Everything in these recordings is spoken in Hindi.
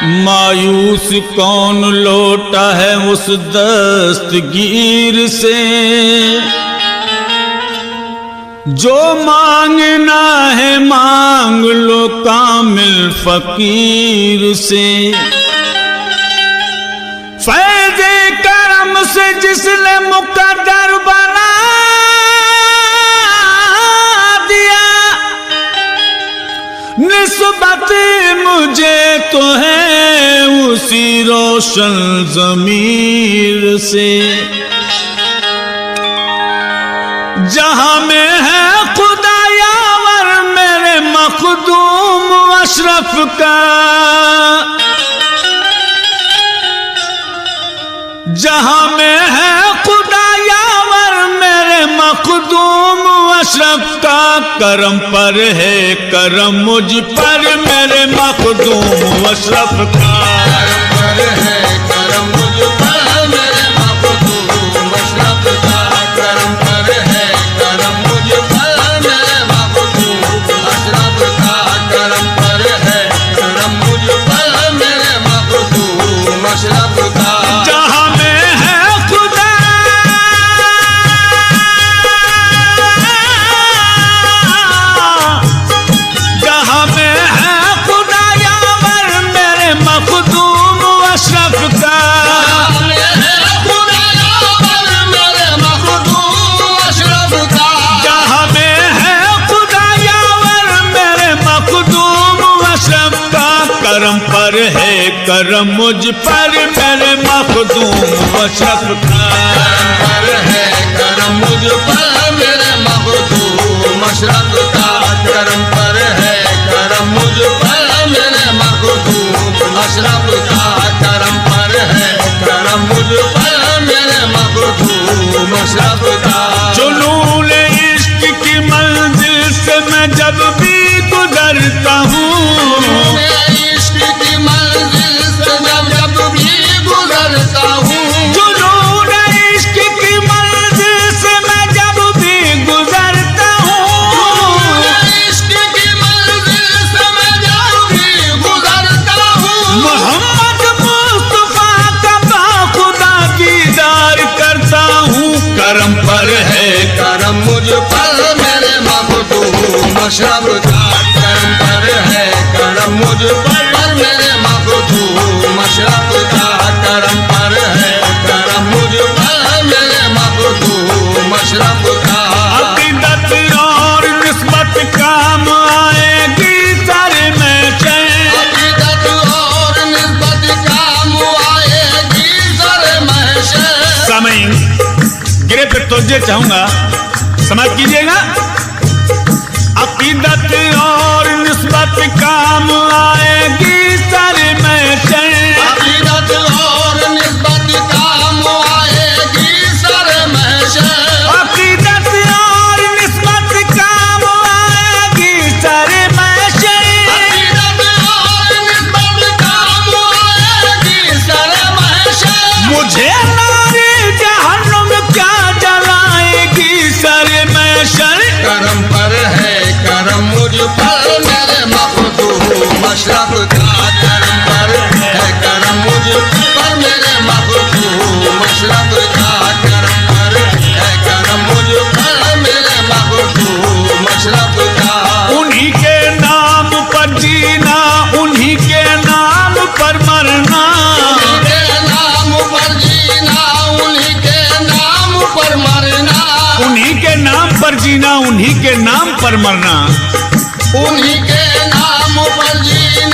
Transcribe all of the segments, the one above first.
मायूस कौन लौटा है उस दस्तगीर से, जो मांगना है मांग लो कामिल फकीर से। फैज़े करम से जिसने मुकद्दर बना दिया, निस्बत मुझे तो है उसी रोशन ज़मीर से। जहां में है खुदा यावर मेरे मखदूम अशरफ का, जहां में है खुदा यावर मेरे मखदूम अशरफ का। करम पर है करम मुझ पर मेरे मखदूम अशरफ का। करम पर है करम मुझ पर मेरे मखदूम अशरफ का। करम पर है करम मुझ पर मेरे मखदूम अशरफ का। करम पर है करम मुझ पर मेरे मखदूम अशरफ का। जहां में है खुदा जहां में है खुदा यावर मेरे मखदूम अशरफ का। जहां में है खुदा यावर मेरे मखदूम अशरफ का। करम पर है करम मुझ पर मेरे मखदूम अशरफ का। करम पर है करम मुझ पर मेरे मखदूम अशरफ का। करम पर है करम मुझ पर मेरे मखदूम अशरफ का। करम पर है करम मुझ पर मेरे मखदूम अशरफ का। जुनून इश्क की मंजिल से मैं जब भी गुजरता हूँ, इश्क की मंजिल से जब भी गुजरता हूँ। जुनून इश्क की मंजिल से मैं जब भी गुजरता हूँ, इश्क की मंजिल से मैं जब भी गुजरता हूँ। मोहम्मद मुस्तफा का बाखुदा दीदार करता हूँ। करम पर है करम मुझ पर मेरे मखदूम अशरफ का। करम पर है करम मुझ पर मेरे मखदूम अशरफ का। करम पर है करम मुझ पर मेरे मखदूम अशरफ का। अकीदत और निस्बत काम आएगी सर में चैन। अकीदत और निस्बत काम आएगी सर महशर। सामईन गिरे पे तोज्जे चाहूंगा, समझ कीजिएगा। अकीदत और निस्बत काम आएगी सर में चैन। अकीदत और निस्बत काम आएगी सर महशर। अकीदत और निस्बत काम आएगी सर में चैन। अकीदत और निस्बत काम आएगी सर महशर। मुझे नारे जहन्नुम क्या जलाएगी सर में शर। करम पर है करम मुझ पर मेरे मखदूम अशरफ का। करम पर है करम मुझ पर मेरे मखदूम अशरफ का। करम पर है करम मुझ पर मेरे मखदूम अशरफ का। उन्हीं के नाम पर जीना, उन्हीं के नाम पर मरना, उन्हीं के नाम पर जीना, उन्हीं के नाम पर मरना। उन्हीं के नाम पर जीना, उन्हीं के नाम पर मरना। उन्हीं के नाम पर जीना,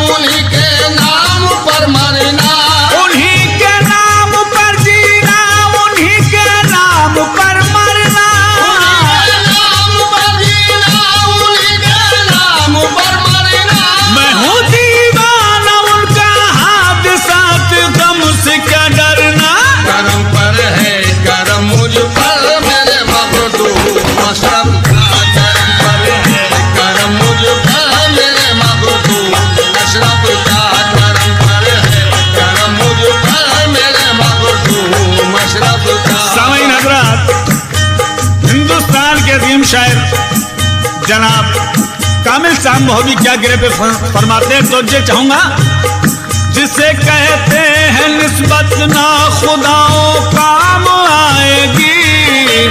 उन्हीं के नाम पर मरना। उन्हीं के नाम पर जीना, उन्हीं के नाम पर मरना। उन्हीं के नाम पर जीना, उन्हीं के नाम पर मरना। मैं हूँ दीवाना उनका, हादसात गम से क्या डरना। करम पर है करम मुझ पर मेरे मखदूम अशरफ का। करम पर है करम मुझ पर मेरे मखदूम अशरफ का। करम पर है करम मुझ पर मेरे मखदूम अशरफ का। सामईन हज़रात, हिंदुस्तान के अजीम शायर जनाब कामिल साहब मोहब्बी क्या गिरे पे फरमाते हैं, तो ये चाहूंगा जिसे कहते हैं निस्बत ना खुदाओं काम आएगी,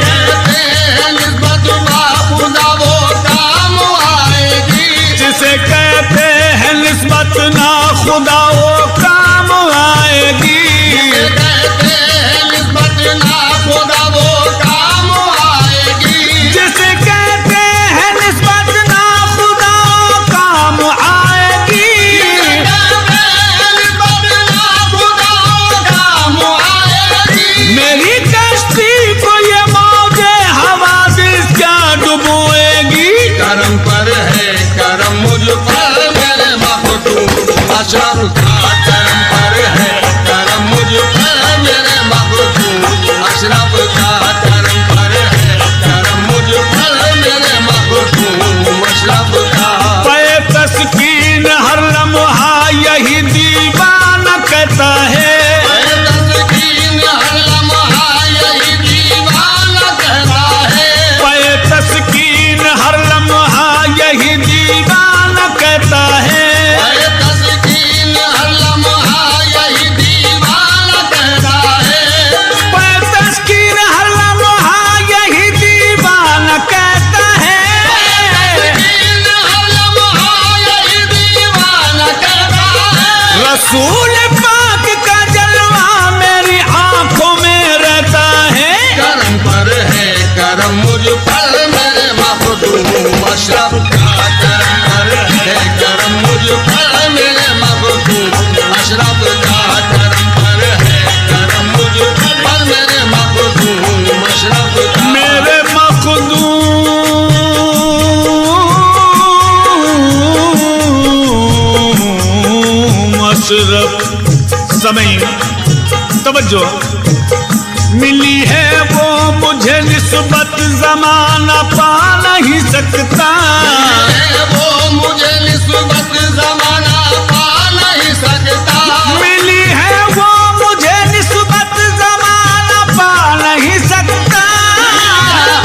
कहते हैं निस्बत ना खुदा वो काम आएगी, जिसे कहते हैं निस्बत ना खुदाओं काम आएगी, कहते हैं निस्बत ना खुदा वो काम आएगी, जिसे कहते हैं निस्बत ना खुदाओं काम आएगी। मेरी कश्ती को ये मौजे हवादिस क्या डुबोएगी, करम पर है करम मुझ पर मेरे मखदूम अशरफ का, करम पर है करम मुझ पर मेरे मखदूम अशरफ का, करम पर है करम मुझ पर मेरे मखदूम अशरफ का। पे तस्कीन हर लम्हा यही दीवाना कहता है, तस्कीन हर लम्हा यही दीवाना कहता है, पे तस्कीन हर लम्हा यही दीवाना कहता है, तस्कीन हर लम्हा यही दीवाना कहता है, पे तस्कीन हर लम्हा यही दीवाना कहता है। तस्कीन हर लम्हा यही दीवाना कहता है। रसूल पाक का जलवा मेरी आंखों में रहता है, करम पर है करम मुझ पर मेरे मखदूम अशरफ का, करम पर है करम मुझ पर मेरे मखदूम अशरफ का, करम पर है करम मुझ पर मेरे मखदूम अशरफ का। मेरे मखदूम अशरफ। समय तवज्जो, मिली है वो मुझे निस्बत ज़माना पा नहीं सकता, वो मुझे निस्बत ज़माना पा नहीं सकता, मिली है वो मुझे निस्बत ज़माना पा नहीं सकता,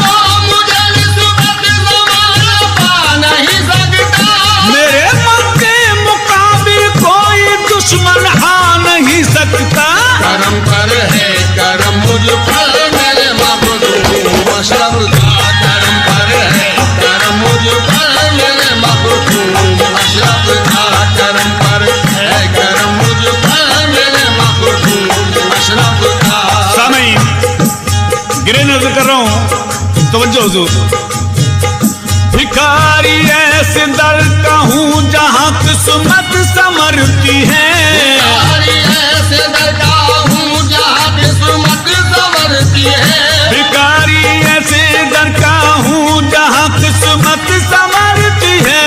वो मुझे निस्बत ज़माना पा नहीं सकता। मेरे मन के मुकाबिल कोई दुश्मन आ नहीं सकता। करम पर है करम मुझ पर मेरे मखदूम अशरफ का, करम पर है करम मुझ पर मेरे मखदूम अशरफ का, करम पर है करम मुझ पर मेरे मखदूम अशरफ का। समय गिरे नजर कर रहा हूं, तवज्जो हुजूर। भिखारी ऐसे दर का हूं जहां किस्मत संवरती है, भिखारी ऐसे दर का हूं जहां किस्मत संवरती है, भिखारी ऐसे दर का हूं जहां किस्मत संवरती है,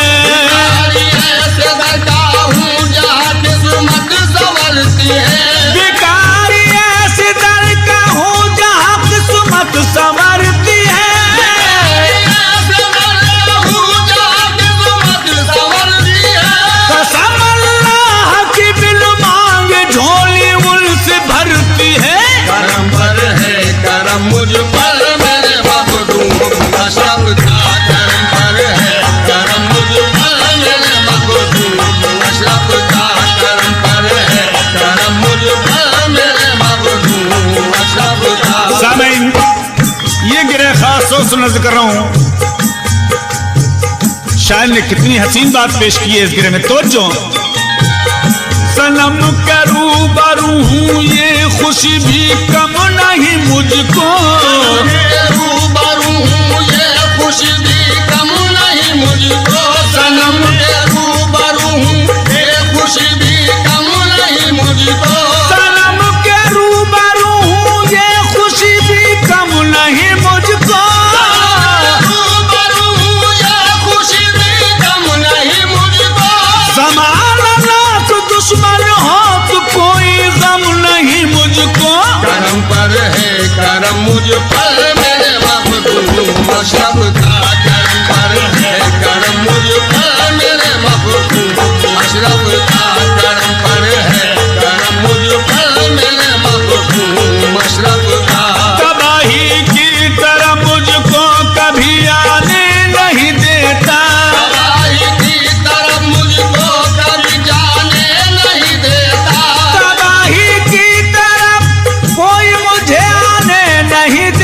भिखारी ऐसे दर का हूं जहां किस्मत संवरती है, भिखारी ऐसे दर का हूं जहां किस्मत संवरती है। कसम अल्लाह की बिल मांगे झोली उनसे भरती है, करम पर है करम मुझ पर मेरे मखदूम अशरफ का, करम पर है करम मुझ पर मेरे मखदूम अशरफ का, करम पर है करम मुझ पर मेरे मखदूम अशरफ का। सामीन ये गिरे खास सोच नजर कर रहा हूं, शायर ने कितनी हसीन बात पेश की है इस गिरे में। तवज्जो, सनम के रूबरू हूं ये खुशी भी कम नहीं मुझको, रूबरू हूँ ये खुशी भी कम नहीं मुझको, सनम के रूबरू हूँ ये खुशी भी कम नहीं मुझको, सनम के रूबरू हूं ये खुशी भी कम नहीं मुझको, रूबरू हूँ ये खुशी भी कम नहीं मुझको। ज़माना लाख दुश्मन हो तो कोई गम नहीं मुझको, करम पर है करम मुझ पर